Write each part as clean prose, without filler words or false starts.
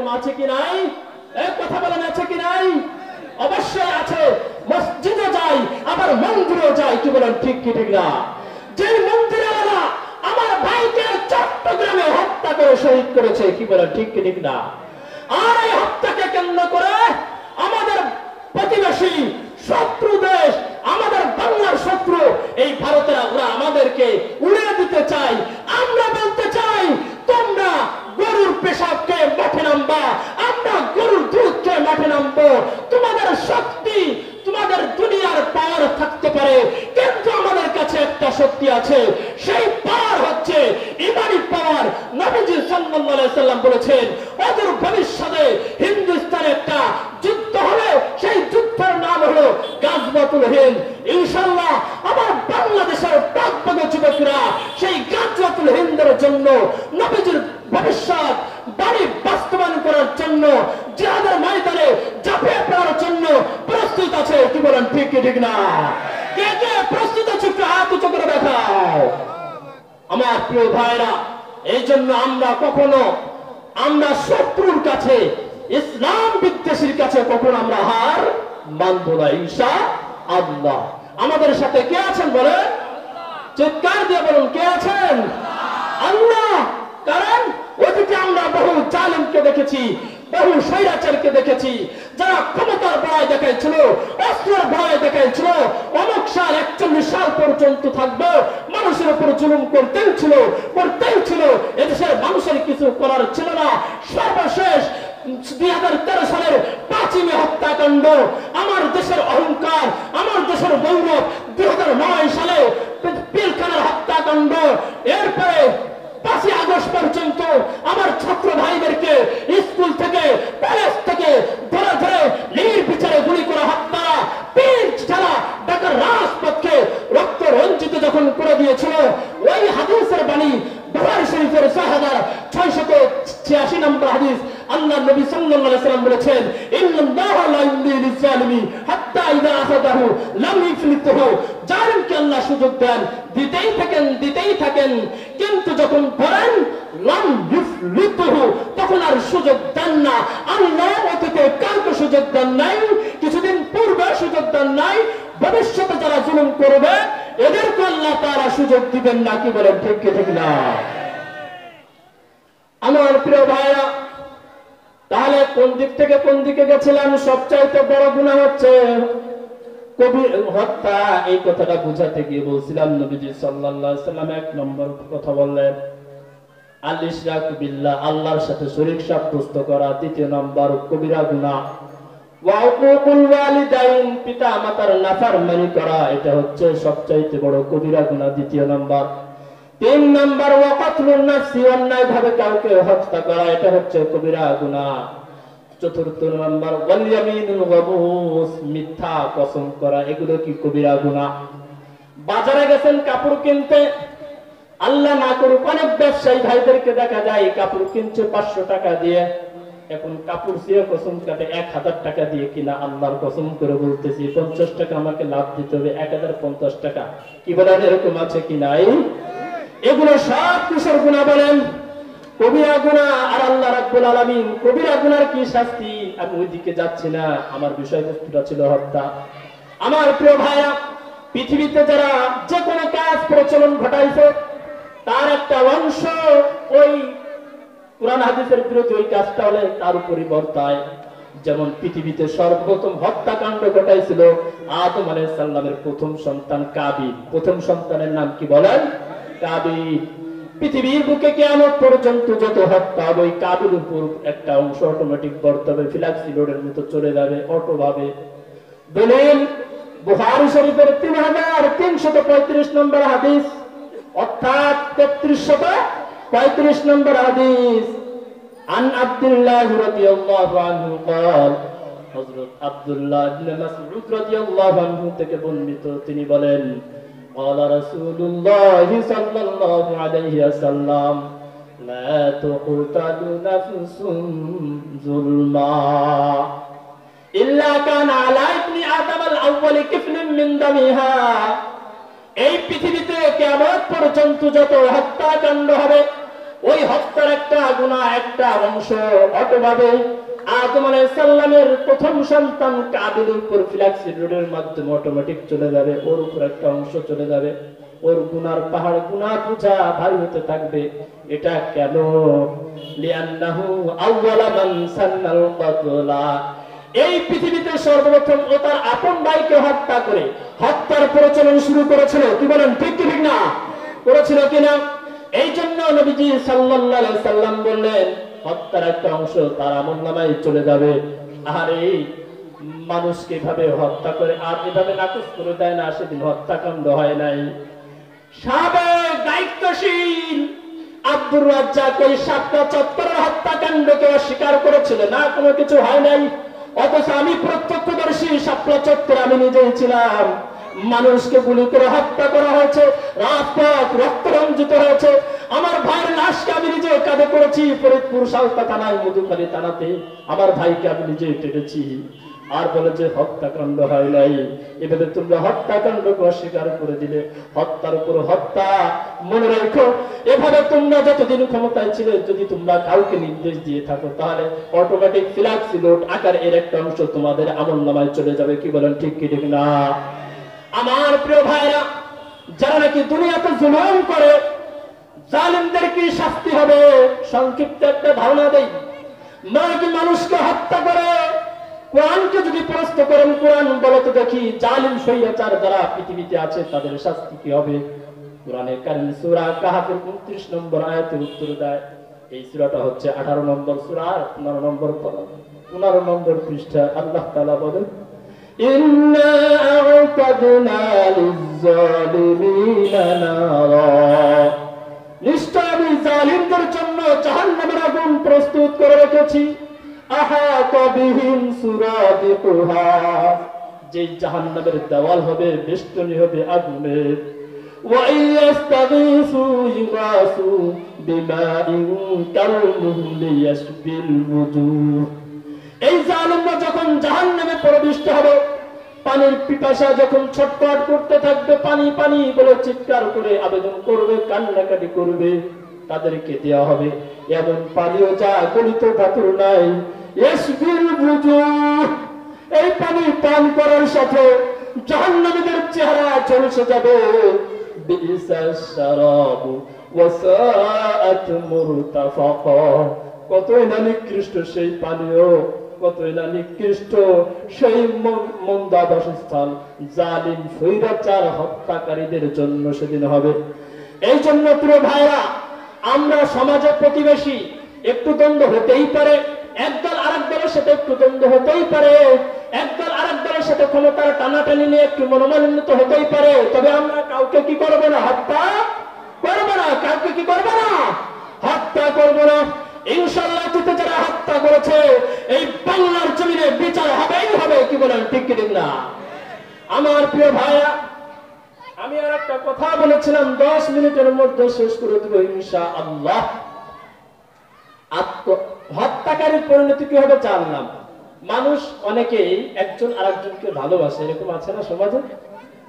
এরকম আছে কি নাই? এক কথা বলেন, আছে কি নাই? অবশ্যই আছে। মসজিদে যাই, আবার মন্দিরেও যাই, কি বলেন ঠিক কি ঠিক না? যে মন্দিরেরা আমার ভাইকে চট্টগ্রামে হত্যা করে শহীদ করেছে, কি বলেন ঠিক কি ঠিক না? আর এই হত্যাকে কেন্দ্র করে আমাদের প্রতিবেশী শত্রু দেশ, আমাদের বাংলার শত্রু এই ভারতেরা, ওরা আমাদেরকে উড়িয়ে দিতে চায়। আমরা বলতে চাই, তোমরা গরুর পেশাবকে মাঠে নামবা, আমরা গরুর দুধকে মাঠে নামবো। তোমাদের শক্তি, তোমাদের দুনিয়ার পাওয়ার থাকতে পারে, কিন্তু আমাদের কাছে একটা শক্তি আছে, সেই পাওয়ার হচ্ছে ইমানি পাওয়ার। নবীজি সাল্লাল্লাহু আলাইহি সাল্লাম বলেছেন, অদূর ভবিষ্যতে হিন্দুস্তানে একটা যুদ্ধ হবে, সেই যুদ্ধের নাম হলো গাজওয়াতুল হিন্দ। ইনশাআল্লাহ আমার বাংলাদেশের প্রাক্তন যুবকরা সেই গাজওয়াতুল হিন্দের জন্য, নবীজির ভবিষ্যৎ বাণী বাস্তবায়ন করার জন্য, জিহাদের ময়দানে ঝাঁপিয়ে পড়ার জন্য প্রস্তুত আছে, কি বলেন ঠিক কি ঠিক না? কে কে প্রস্তুত আছে একটু হাত উঁচু করে দেখাও। আমার প্রিয় ভাইরা, এই জন্য আমরা শত্রুর কাছে, ইসলাম বিদ্বেষীর কাছে কখনো আমরা হার মানব না ইনশাআল্লাহ। আমাদের সাথে কে আছেন বলেন? চিৎকার দিয়ে বলুন, কে আছেন? আল্লাহ। কারণ ওদিকে আমরা বহু জালেমকে দেখেছি, বহু স্বৈরাচারকে দেখেছি, যারা ক্ষমতার ভয় দেখাইছিল, অস্ত্রের ভয় দেখাইছিল, অমুক সাল 41 সাল পর্যন্ত থাকবে, মানুষের উপর জুলুম করতেই ছিল। এদেশের মানুষের কিছু করার ছিল না। সর্বশেষ 2013 সালের 5ই মে হত্যাকাণ্ড, আমার দেশের অহংকার, আমার দেশের গৌরব। 2009 সালে পিলখানার হত্যাকাণ্ড, এরপরে 5ই আগস্ট পর্যন্ত আমার ছাত্র ভাইদেরকে স্কুল থেকে, কলেজ থেকে ধরে ধরে নির্বিচারে গুলি করে হত্যা, পিঠ ছাড়া ঢাকার রাজপথকে রক্ত রঞ্জিত যখন করে দিয়েছিল, ওই হাদিসের বাণী বুখারী শরীফের 6686 নম্বর হাদিস, আল্লাহ নবী সাল্লাল্লাহু আলাইহি সাল্লাম বলেছেন, ইন্নাল্লাহা লা ইউমলি লিয-যালিমি হাত্তা ইযা আখাযাহু লাম ইফলিতহু। জালিমকে আল্লাহ সুযোগ দেন, দিতেই থাকেন, কিন্তু যখন ধরেন লাম ইফলিতহু, তখন আর সুযোগ দেন না। আল্লাহ অতীতে কাউকে সুযোগ দেন নাই, কিছুদিন পূর্বে সুযোগ দেন নাই, ভবিষ্যতে যারা জুলুম করবে এদেরকে আল্লাহ তাআলা সুযোগ দিবেন না, কি বলেন ঠিক কি ঠিক না? আমার প্রিয় ভাইরা, তাহলে কোন দিক থেকে কোন দিকে গেছিলাম? সবচাইতে বড় গুনাহ হচ্ছে কবির হত্যা। এই কথাটা বুঝাতে গিয়ে বলছিলাম, নবীজি সাল্লাল্লাহু আলাইহি সাল্লাম 1 নম্বর কথা বললেন আল ইশরাকু বিল্লাহ, আল্লাহর সাথে শরীক সাব্যস্ত করা। 2 নম্বর কবিরা গুনাহ ওয়া উকুকুল ওয়ালিদাইন, পিতা মাতার নাফরমানি করা, এটা হচ্ছে সবচাইতে বড় কবিরা গুনাহ। 2 নম্বর। 3 নম্বর ওয়া কাতলুন নাফসি, অন্যায় ভাবে কাউকে হত্যা করা, এটা হচ্ছে কবিরা গুনাহ। 4 নম্বর ওয়াল ইয়ামিনুল গামুস, মিথ্যা কসম করা, এগুলো কি কবিরা গুনাহ। বাজারে গেছেন কাপড় কিনতে, আল্লাহ না করুক অনেক ব্যবসায়ী ভাইদেরকে দেখা যায় কাপড় কিনছে 500 টাকা দিয়ে, এখন কাপড় দিয়ে কসম কাটে 1000 টাকা দিয়ে কিনা। আল্লাহর কসম করে বলতেছি 50 টাকা আমাকে লাভ দিতে হবে, 1050 টাকা, কি বলেন এরকম আছে কি নাই? এগুলো সব কিসের গুনাহ বলেন? কবিরা গুনাহ। আর আল্লাহ রাব্বুল আলামিন কবিরা গুনার কি শাস্তি, আমি ওইদিকে যাচ্ছি না, আমার বিষয়বস্তুটা ছিল হত্যা। আমার প্রিয় ভাইরা, পৃথিবীতে যারা যে কোনো কাজ প্রচলন ঘটাইছে, তার একটা অংশ ওই কুরআন হাদিসের বিরুদ্ধে ওই কাজটা হলে তার উপরই বর্তায়। যেমন পৃথিবীতে সর্বপ্রথম হত্যাকাণ্ড ঘটাইছিল আদম আলাইহিস সালামের প্রথম সন্তান কাবিল। প্রথম সন্তানের নাম কি বলেন? কাবিল। পৃথিবীর বুকে কিয়ামত পর্যন্ত যত হত্যা হবে, ওই কাবিলের উপর একটা অংশ অটোমেটিক বর্তাবে, ফিলাক্সি লোডের মতো চলে যাবে অটোভাবে। দলিল বুখারী শরীফের 3335 নম্বর হাদিস, অর্থাৎ 3335 নম্বর হাদিস। আন আব্দুল্লাহ রাদিয়াল্লাহু আনহু قال, হযরত আব্দুল্লাহ ইবনে মাসউদ রাদিয়াল্লাহু আনহু থেকে বর্ণিত, তিনি বলেন, قال رسول الله صلى الله عليه وسلم لا تقتل نفس ظلما إلا كان على ابن آدم الأول كفل من دمها। এই পৃথিবীতে কিয়ামত পর্যন্ত যত হত্যাকাণ্ড হবে, ওই হত্যার একটা গুনাহ, একটা অংশ অটোভাবে আদম আলাইহিস সালামের প্রথম সন্তান কাবিলের উপর ফ্ল্যাক্সিডের মাধ্যমে অটোমেটিক চলে যাবে, ওর উপর একটা অংশ চলে যাবে, ওর গুনার পাহাড় গুনাহ বোঝা ভারী হতে থাকবে। এটা কেন? লিআন্নাহু আউওয়ালা মান সান্নাল কতলা, এই পৃথিবীতে সর্বপ্রথম ও তার আপন ভাইকে হত্যা করে হত্যার প্রচলন শুরু করেছিল। কি বলেন, ঠিক কি ঠিক না? করেছিল কিনা? এই জন্য নবীজি সাল্লাল্লাহু আলাইহি সাল্লাম বললেন হত্যার একটা অংশ তার আমলনামায় চলে যাবে। আর এই মানুষকে এভাবে হত্যা করে আর এভাবে নাকচ করে দেয় না, সেদিন হত্যাকাণ্ড হয় নাই। সাবেক দায়িত্বশীল আব্দুর রাজ্জাক এই শাপলা চত্বরের হত্যাকাণ্ডকে অস্বীকার করেছিল না, কোনো কিছু হয় নাই। অথচ আমি প্রত্যক্ষদর্শী, শাপলা চত্বরে আমি নিজেই ছিলাম। মানুষকে গুলি করে হত্যা করা হয়েছে, রাজপথ রক্তরঞ্জিত হয়েছে। আমার ভাইয়ের লাশকে আমি নিজে কাঁধে করেছি, ফরিদপুর সালতা থানায়, মধুখালী থানাতে আমার ভাইকে আমি নিজে টেনেছি। আর বলে যে হত্যাকাণ্ড হয় নাই। এভাবে তোমরা হত্যাকাণ্ডকে অস্বীকার করে দিলে, হত্যার উপর হত্যা। মনে রাখো, এভাবে তোমরা যতদিন ক্ষমতায় ছিলে, যদি তোমরা কাউকে নির্দেশ দিয়ে থাকো, তাহলে অটোমেটিক ফ্ল্যাক্সিলোড আকার এর একটা অংশ তোমাদের আমলনামায় চলে যাবে। কি বলেন, ঠিক কি ঠিক না? আমার প্রিয় ভাইরা, যারা নাকি দুনিয়াতে জুলুম করে, জালিমদের কি শাস্তি হবে? সংক্ষিপ্ত একটা ধারণা দেই। নাকি মানুষকে হত্যা করে, কোরআনকে যদি প্রশ্ন করেন, কোরআন বলতে দেখি জালিম স্বৈরাচার যারা পৃথিবীতে আছে তাদের শাস্তি কি হবে? কোরআনে কারীম সূরা কাহফের 29 নম্বর আয়াতের উত্তর দেয়। এই সূরাটা হচ্ছে 18 নম্বর সূরা, 15 নম্বর পৃষ্ঠা। আল্লাহ তাআলা বলেন, ইন্না আ'তাদনা লিয-যালিমিনা নারা, নিশ্চয় আমি জালিমদের জন্য জাহান্নামের আগুন প্রস্তুত করে রেখেছি। আহাতা বিহিম সুরাদিকুহা, যে জাহান্নামের দেওয়াল হবে, বেষ্টনী হবে আগুনের। ওয়া ইয়াস্তাগীসু ইউগাসু বিমাইন কালমুহলি ইয়াশবিল ওযুহ, এই জালিমরা যখন জাহান্নামে প্রবিষ্ট হবে, পানির পিপাসা যখন ছটফট করতে থাকবে, পানি পানি বলে চিৎকার করে আবেদন করবে, কান্নাকাটি করবে, তাদেরকে দেওয়া হবে এমন পানীয় যা গলিত ধাতুর নাই। ইয়াশবিল ওযুহ, এই পানি পান করার সাথে জাহান্নামীদের চেহারা ঝলসে যাবে। বিইসাশ শারাবু ওয়া সাআত মুরতাফাকা, কতই না নিকৃষ্ট সেই পানীয়, কতই না নিকৃষ্ট সেই মন্দা বাসস্থান জালিম স্বৈরাচার হত্যাকারীদের জন্য সেদিন হবে। এই জন্য প্রিয় ভাইরা, আমরা সমাজের প্রতিবেশী, একটু দ্বন্দ্ব হতেই পারে, একদল আরেক দলের সাথে একটু দ্বন্দ্ব হতেই পারে, একদল আরেক দলের সাথে ক্ষমতার টানাটানি নিয়ে একটু মনোমালিন্য হতেই পারে, তবে আমরা কাউকে কি করবো না? হত্যা করবো না। কাউকে কি করবো না? হত্যা করবো না। ইনশাআল্লাহ তুতে যারা হত্যা করেছে, এই বাংলার জমিনে বিচার হবেই হবে। কি বলেন, ঠিক কি ঠিক না? আমার প্রিয় ভাইয়া, আমি আর একটা কথা বলেছিলাম, 10 মিনিটের মধ্যে শেষ করে দেব ইনশাআল্লাহ। হত্যাকারীর পরিণতি কি হবে জানলাম। মানুষ অনেকেই একজন আরেকজনকে ভালোবাসে, এরকম আছে না সমাজে?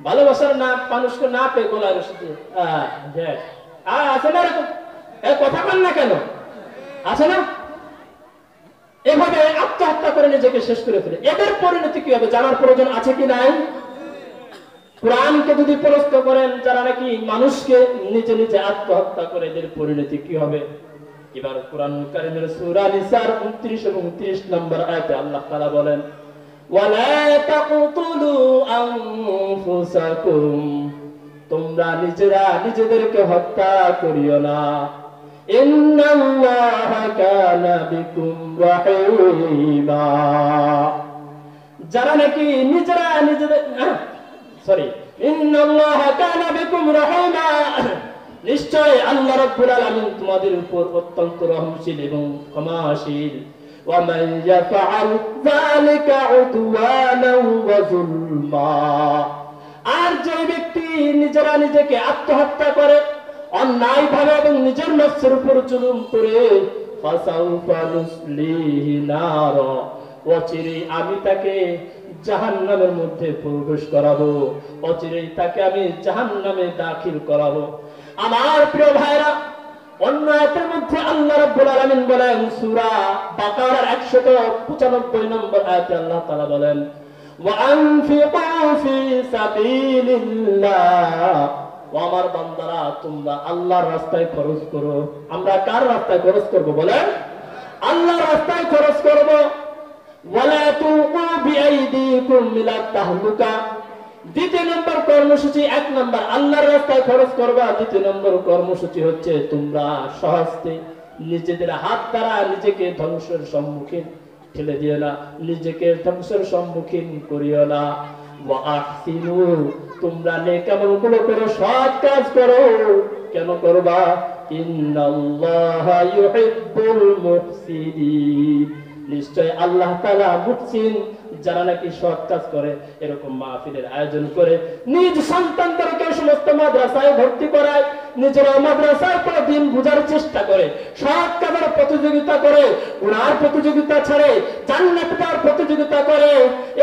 ভালোবাসার না মানুষকে না পেয়ে গোলায় রসিতে আছে না এরকম? কথা বল না কেন? আছে না? এভাবে আত্মহত্যা করে নিজেকে শেষ করে ফেলে। এদের পরিণতি কি হবে জানার প্রয়োজন আছে কি নাই? কোরআনকে যদি প্রশ্ন করেন, যারা নাকি মানুষকে নিজে নিজে আত্মহত্যা করে, এদের পরিণতি কি হবে? এবার কোরআন কারীমের সূরা নিসার 29 এবং 30 নম্বর আয়াতে আল্লাহ তাআলা বলেন, ওয়ালা তাকতুলু আনফুসাকুম, তোমরা নিজেরা নিজেদেরকে হত্যা করিও না। ইন্নাল্লাহা কানা বিকুম রাহিমা, যারা নাকি নিজেরা নিজেদের ইন্নাল্লাহা কানা বিকুম রাহিমা, নিশ্চয় আল্লাহ রাব্বুল আলামিন তোমাদের উপর অত্যন্ত রহমশীল এবং ক্ষমাশীল। ওয়া মান ইয়াফআল যালিকা উদওয়ানাও ওয়া যুলমা, আর যে ব্যক্তি নিজেরা নিজেকে আত্মহত্যা করে অন্যায়ভাবে এবং নিজের নফসের উপর জুলুম করে, ফাসাউফা নুসলিহি নার, অচিরেই আমি তাকে জাহান্নামের মধ্যে প্রবেশ করাবো, অচিরেই তাকে আমি জাহান্নামে দাখিল করাবো। আমার প্রিয় ভাইরা, অন্য আয়াতের মধ্যে আল্লাহ রাব্বুল আলামিন বলেন সূরা বাকারার 195 নম্বর আয়াতে আল্লাহ তাআলা বলেন ওয়া আনফিকু ফি সাবিলিল্লাহ, ও আমার বান্দারা তোমরা আল্লাহর রাস্তায় খরচ করো। আমরা কার রাস্তায় খরচ করব বলেন? আল্লাহর রাস্তায় খরচ করব। ওয়ালা তুলকু বিআইদিকুম ইলা তাহলুকা, দ্বিতীয় নম্বর কর্মসূচি, এক নম্বর আল্লাহর রাস্তায় খরচ করবা, দ্বিতীয় নম্বর কর্মসূচি হচ্ছে তোমরা সহজে নিজেদের হাত দ্বারা নিজেকে ধ্বংসের সম্মুখীন ঠেলে দিও না, নিজেকে ধ্বংসের সম্মুখীন করিও না। ওয়া আহসিনু, তোমরা নেক আমলগুলো করো, সৎ কাজ করো। কেন করবা? ইন্নাল্লাহা ইউহিব্বুল মুহসিনিন, নিশ্চয় আল্লাহ তাআলা মুহসিন, যারা নাকি সৎ কাজ করে। এরকম মাহফিলের আয়োজন করে নিজ সন্তানদেরকে সমস্ত মাদ্রাসায় ভর্তি করায়, নিজেরা মাদ্রাসায় পড়ে দিন বুঝার চেষ্টা করে, সৎ কাজের প্রতিযোগিতা করে, গুনার প্রতিযোগিতা ছাড়ে, জান্নাত পাওয়ার প্রতিযোগিতা করে,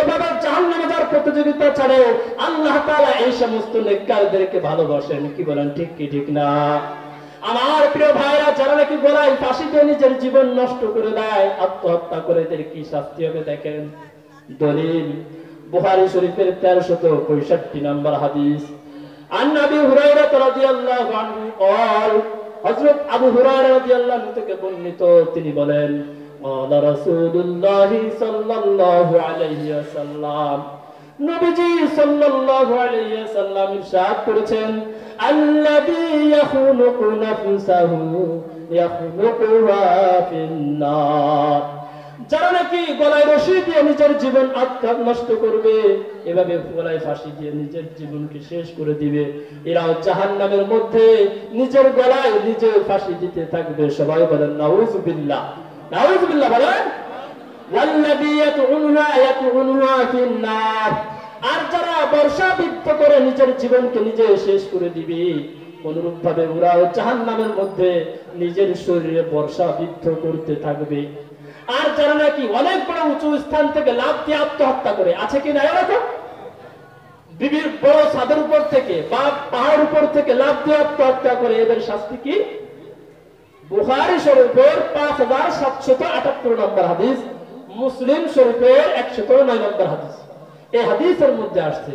এভাবে জাহান্নামে যাওয়ার প্রতিযোগিতা ছাড়ে। আল্লাহ তাআলা এই সমস্ত নেককারদেরকে ভালোবাসেন। কি বলেন? ঠিক কি ঠিক না? আমার প্রিয় ভাইরা, যারা নাকি গলায় ফাঁসি দিয়ে নিজের জীবন নষ্ট করে দেয়, আত্মহত্যা করে, এদের কি শাস্তি হবে দেখেন। দলিল বুখারী শরীফের 1365 নম্বর হাদিস। আন আবি হুরায়রা রাদিয়াল্লাহু আনহু قال, হযরত আবু হুরায়রা রাদিয়াল্লাহু আনহু থেকে বর্ণিত, তিনি বলেন ক্বালা রাসূলুল্লাহ সাল্লাল্লাহু আলাইহি ওয়াসাল্লাম, নবীজি সাল্লাল্লাহু আলাইহি ওয়াসাল্লাম ইরশাদ করেছেন, আল্লাযী ইয়াখলুকু নাফসাহু ইয়াখলুকুহা ফিন-নার, যারা নাকি গলায় রশি দিয়ে নিজের জীবন আত্মঘাত নষ্ট করবে, এভাবে গলায় ফাঁসি দিয়ে নিজের জীবনকে শেষ করে দিবে, এরাও জাহান্নামের মধ্যে নিজের গলায় নিজে ফাঁসি দিতে থাকবে। সবাই বলেন নাউযুবিল্লাহ, নাউযুবিল্লাহ বলেন। ওয়াল্লাযী ইয়াতউনহা ফিন-নার, আর যারা বর্ষাবিদ্ধ করে নিজের জীবনকে নিজে শেষ করে দিবে, অনুরূপ ভাবে ওরাও জাহান্নামের মধ্যে নিজের শরীরে বর্ষাবিদ্ধ করতে থাকবে। আর যারা নাকি অনেক বড় উঁচু স্থান থেকে লাফ দিয়ে আত্মহত্যা করে, আছে কি না এরকম? বিবির বড় ছাদের উপর থেকে বা পাহাড় উপর থেকে লাফ দিয়ে আত্মহত্যা করে, এদের শাস্তি কি? বুখারী শরীফের 5778 নম্বর হাদিস, মুসলিম শরীফের 109 নম্বর হাদিস। এই হাদিসের মধ্যে আসছে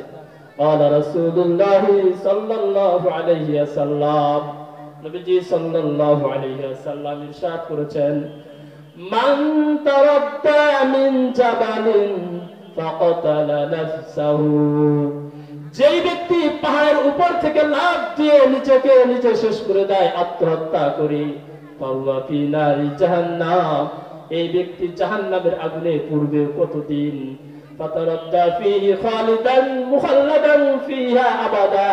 ক্বালা রাসূলুল্লাহ সাল্লাল্লাহু আলাইহি ওয়াসাল্লাম, নবীজি সাল্লাল্লাহু আলাইহি ওয়াসাল্লাম ইরশাদ করেছেন, মান তারাদ্দা মিন জাবালিন ফাকাতালা নাফসাহু, যেই ব্যক্তি পাহাড়ের উপর থেকে লাফ দিয়ে নিজেকে নিজে শেষ করে দেয়, আত্মহত্যা করে, ফাহুয়া ফি নারি জাহান্নাম, এই ব্যক্তি জাহান্নামের আগুনে পূর্বে কতদিন, ফাতারাদ্দা ফিহি খালিদান মুখাল্লাদান ফিহা আবাদা,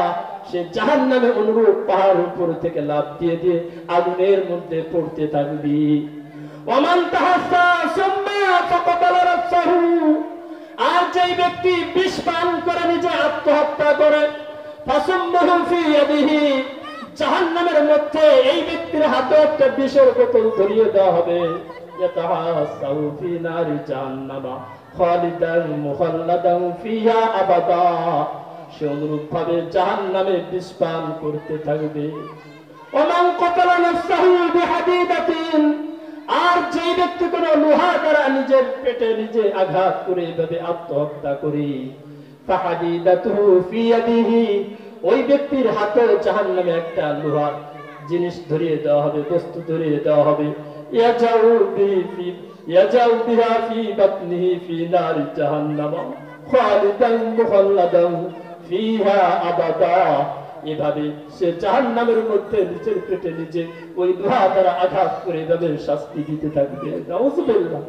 সে জাহান্নামে অনুরূপ পাহাড়ের উপর থেকে লাফ দিয়ে দিয়ে আগুনের মধ্যে পড়তে থাকবে। ওয়ামান তাহাসসা সুম্মা ফাকাতালা নাফসাহু, আর যেই ব্যক্তি বিষ পান করে নিজে আত্মহত্যা করে, ফাসুম্মুহু ফি ইয়াদিহি, জাহান্নামের মধ্যে এই ব্যক্তির হাতে একটা বিষের বোতল ধরিয়ে দেওয়া হবে, ইয়াতাহাসাউ ফি নারি জাহান্নামা খালিদান মুখাল্লাদান ফিহা আবাদা, সে অনুরূপ ভাবে জাহান্নামে বিষ পান করতে থাকবে। ওয়ামান কাতালা নাফসাহু বিহাদিদাতিন, আর যে ব্যক্তি কোন লোহা দ্বারা নিজের পেটে নিজে আঘাত করে এভাবে আত্মহত্যা করে, ফাহাদিদাতুহু ফি ইয়াদিহি, ওই ব্যক্তির হাতে জাহান্নামে একটা লোহার জিনিস ধরিয়ে দেওয়া হবে, বস্তু ধরিয়ে দেওয়া হবে, ইয়াজাউ বিহা ফি বাতনিহি ফি নারি জাহান্নাম খালিদান মুখাল্লাদান ফিহা আবাদা, এভাবে সে জাহান্নামের মধ্যে নিজের পেটে নিজে ওই লোহা দ্বারা আঘাত করে এভাবে শাস্তি দিতে থাকবে। নাউযুবিল্লাহ।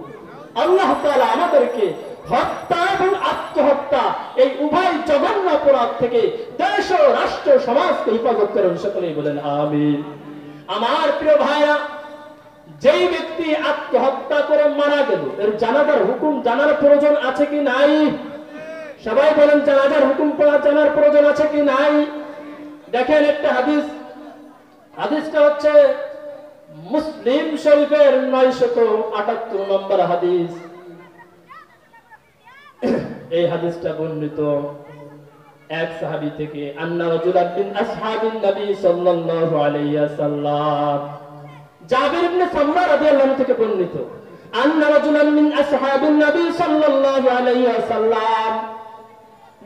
আল্লাহ তাআলা আমাদেরকে হত্যা এবং আত্মহত্যা এই উভয় জঘন্য অপরাধ থেকে দেশ ও রাষ্ট্র সমাজকে হেফাজত করেন। সকলেই বলেন আমিন। আমার প্রিয় ভাইরা, যেই ব্যক্তি আত্মহত্যা করে মারা গেল, এর জানাজার হুকুম জানার প্রয়োজন আছে কি নাই? সবাই বলেন জানাজার হুকুম জানার প্রয়োজন আছে কি নাই? দেখেন একটা হাদিস, হাদিসটা হচ্ছে মুসলিম শরীফের 978 নম্বর হাদিস। এই হাদিসটা বর্ণিত এক সাহাবী থেকে, আন্না রাজুলান মিন আসহাবিন নবী সাল্লাল্লাহু আলাইহি ওয়াসাল্লাম জাবির ইবনে সামরা রাদিয়াল্লাহু আনহু থেকে বর্ণিত, আন্না রাজুলান মিন আসহাবিন নবী সাল্লাল্লাহু আলাইহি ওয়াসাল্লাম,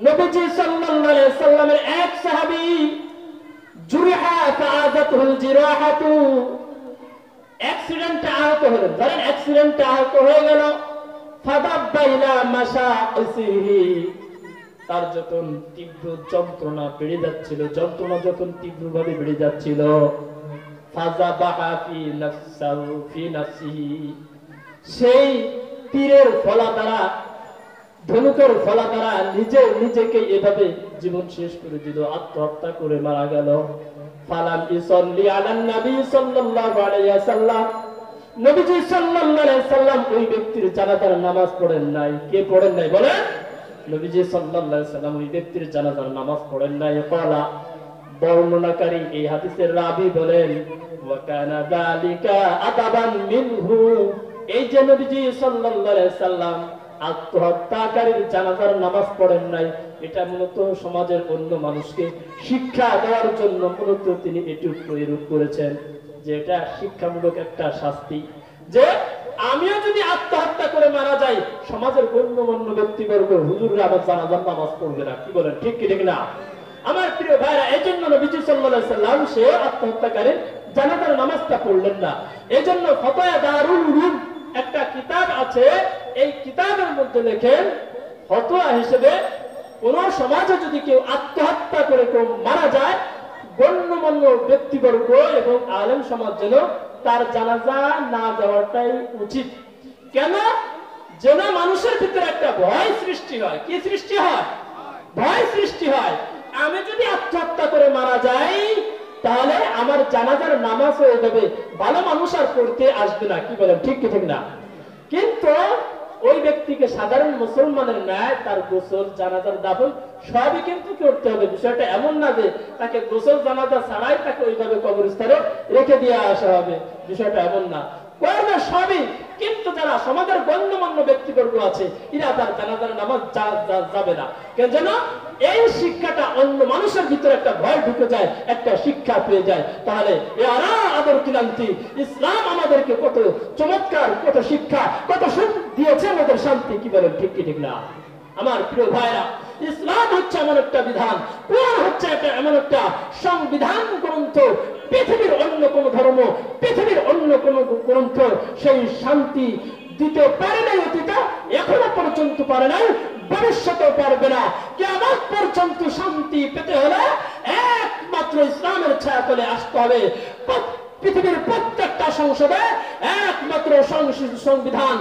নবীজি সাল্লাল্লাহু আলাইহি ওয়াসাল্লামের এক সাহাবী জুরিহা ফাআযাতুল জিরাহাতু, অ্যাক্সিডেন্টে আহত হলেন, ধরেন অ্যাক্সিডেন্টে আহত হয়ে গেল, ফাদাব্বা ইলা মাশাইসিহি, তার যখন তীব্র যন্ত্রণা বেড়ে যাচ্ছিল, যন্ত্রণা যখন তীব্রভাবে বেড়ে যাচ্ছিল, ফাযাবাহা ফি নাফসিহি, সেই তীরের ফলা দ্বারা, ধনুকের ফলা দ্বারা নিজেকে এভাবে জীবন শেষ করে দিল, আত্মহত্যা করে মারা গেল। ফালাম ইসাল্লি আলান নবী সাল্লাল্লাহু আলাইহি ওয়াসাল্লাম, নবীজি সাল্লাল্লাহু আলাইহি ওয়াসাল্লাম ওই ব্যক্তির জানাজার নামাজ পড়েন নাই। কে পড়েন নাই বলেন? নবীজি সাল্লাল্লাহু আলাইহি ওয়াসাল্লাম ওই ব্যক্তির জানাজার নামাজ পড়েন নাই। ক্বালা, বর্ণনাকারী এই হাদিসের রাবী বলেন, ওয়া কানা যালিকা আদাবান মিনহু, এই যে নবীজি সাল্লাল্লাহু আলাইহি ওয়াসাল্লাম আত্মহত্যাকারীর জানাজার নামাজ পড়েন নাই, এটা মূলত সমাজের অন্য মানুষকে শিক্ষা দেওয়ার জন্য মূলত তিনি এটুকু প্রয়োগ করেছেন, যে এটা শিক্ষামূলক একটা শাস্তি, যে আমিও যদি আত্মহত্যা করে মারা যাই, সমাজের গণ্যমান্য ব্যক্তিবর্গ হুজুররা আমার জানাজার নামাজ পড়বে না। কি বলেন, ঠিক কি ঠিক না? আমার প্রিয় ভাইরা, এই জন্য নবীজি সাল্লাল্লাহু আলাইহি ওয়াসাল্লাম সে আত্মহত্যাকারীর জানাজার নামাজটা পড়লেন না। এই জন্য ফতোয়া দারুল উলুম একটা কিতাব আছে, এই কিতাবের মধ্যে লেখেন, ফতোয়া হিসেবে কোন সমাজে যদি কেউ আত্মহত্যা করে কেউ মারা যায়, গণ্যমান্য ব্যক্তিবর্গ এবং আলেম সমাজ যেন তার জানাজা না যাওয়াটাই উচিত। কেন? যেন মানুষের ভিতরে একটা ভয় সৃষ্টি হয়। কি সৃষ্টি হয়? ভয় সৃষ্টি হয়। আমি যদি আত্মহত্যা করে মারা যাই, তাহলে আমার জানাজার নামাজ হয়ে যাবে, ভালো মানুষ আর পড়তে আসবে না। কি বলেন, ঠিক কি ঠিক না? কিন্তু ওই ব্যক্তিকে সাধারণ মুসলমানের ন্যায় তার গোসল, জানাজার দাফন সবই কিন্তু করতে হবে। বিষয়টা এমন না যে তাকে গোসল জানাজা ছাড়াই তাকে ওইভাবে কবরস্থানে রেখে দিয়ে আসা হবে, বিষয়টা এমন না, করবে সবই। কিন্তু যারা সমাজের গণ্যমান্য ব্যক্তিবর্গ আছে, এরা তার জানাজার নামাজ যাবে না। কেন? যেন এই শিক্ষাটা অন্য মানুষের ভিতরে একটা ভয় ঢুকে যায়, একটা শিক্ষা পেয়ে যায়। তাহলে এরা আদর কিলান্তি, ইসলাম আমাদেরকে কত চমৎকার, কত শিক্ষা, কত সুখ দিয়েছে, আমাদের শান্তি। কি বলেন, ঠিক কি ঠিক না? আমার প্রিয় ভাইরা, ইসলাম হচ্ছে এমন একটা বিধান, কোরআন হচ্ছে এমন একটা সংবিধান গ্রন্থ, পৃথিবীর অন্য কোন ধর্ম, পৃথিবীর অন্য কোন গ্রন্থ সেই শান্তি দিতে পারে নাই। অতীতে এখনো পর্যন্ত পারে নাই, ভবিষ্যতেও পারবে না। কিয়ামত পর্যন্ত শান্তি পেতে হলে একমাত্র ইসলামের ছায়াতলে আসতে হবে। পৃথিবীর প্রত্যেকটা সংসদে একমাত্র সংবিধান,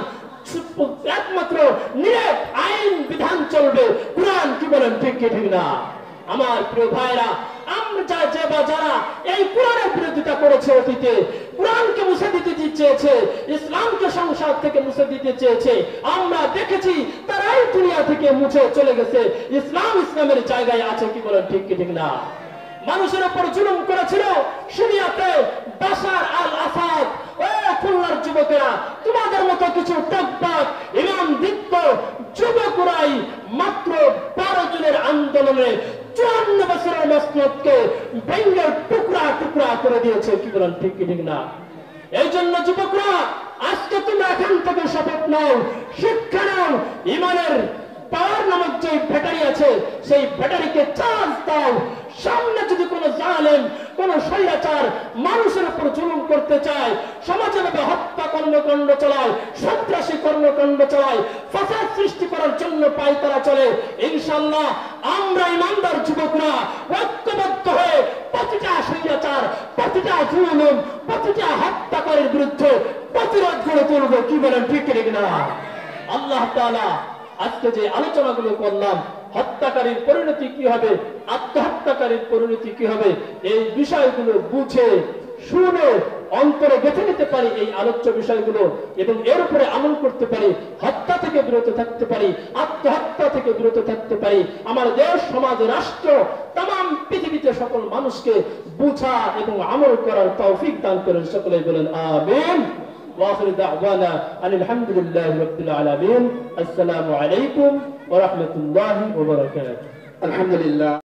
একমাত্র নিয়ত আইন বিধান চলবে, কোরআন। কি বলেন, ঠিক কি ঠিক না? আমার প্রিয় ভাইরা, আমরা যারা এই কোরআনের বিরোধিতা করেছে, অতীতে কোরআনকে মুছে দিতে চেয়েছে, ইসলামকে সংসার থেকে মুছে দিতে চেয়েছে, আমরা দেখেছি তারাই দুনিয়া থেকে মুছে চলে গেছে। ইসলাম ইসলামের জায়গায় আছে। কি বলেন, ঠিক কি ঠিক না? মানুষের উপর জুলুম করেছিল সিরিয়াতে বাশার আল আসাদ। ও খুলনার যুবকেরা, তোমাদের মতো কিছু টকবাক ইমাম দীপ্ত যুবকরাই মাত্র 12 জনের আন্দোলনে 54 বছরের মসনদকে ভেঙে টুকরা টুকরা করে দিয়েছে। কি বলেন, ঠিক কি ঠিক না? এই জন্য যুবকরা, আজকে তোমরা এখান থেকে শপথ নাও, শিক্ষা নাও, ইমানের পাওয়ার নামক যে ব্যাটারি আছে, সেই ব্যাটারিকে চার্জ দাও। সামনে যদি কোন জালেম, কোন স্বৈরাচার মানুষের উপর জুলুম করতে চায়, সমাজের হত্যা কর্মকাণ্ড চালায়, সন্ত্রাসী কর্মকাণ্ড চালায়, ফাসাদ সৃষ্টি করার জন্য পায়তারা চলে, ইনশাআল্লাহ আমরা ইমানদার যুবকরা ঐক্যবদ্ধ হয়ে প্রতিটা স্বৈরাচার, প্রতিটা জুলুম, প্রতিটা হত্যাকারীর বিরুদ্ধে প্রতিরোধ গড়ে তুলব। কি বলেন, ঠিক ঠিক না? আল্লাহ তাআলা আজকে যে আলোচনাগুলো করলাম, হত্যাকারীর পরিণতি কি হবে, আত্মহত্যাকারীর পরিণতি কি হবে, এই বিষয়গুলো বুঝে শুনে অন্তরে গেঁথে নিতে পারি এই আলোচ্য বিষয়গুলো, এবং এর উপরে আমল করতে পারি, হত্যা থেকে বিরত থাকতে পারি, আত্মহত্যা থেকে বিরত থাকতে পারি, আমার দেশ, সমাজ, রাষ্ট্র, তাম পৃথিবীতে সকল মানুষকে বুঝা এবং আমল করার তৌফিক দান করেন। সকলেই বলেন আমিন। وآخر دعوانا أن الحمد لله رب العالمين. السلام عليكم ورحمة الله وبركاته. الحمد لله.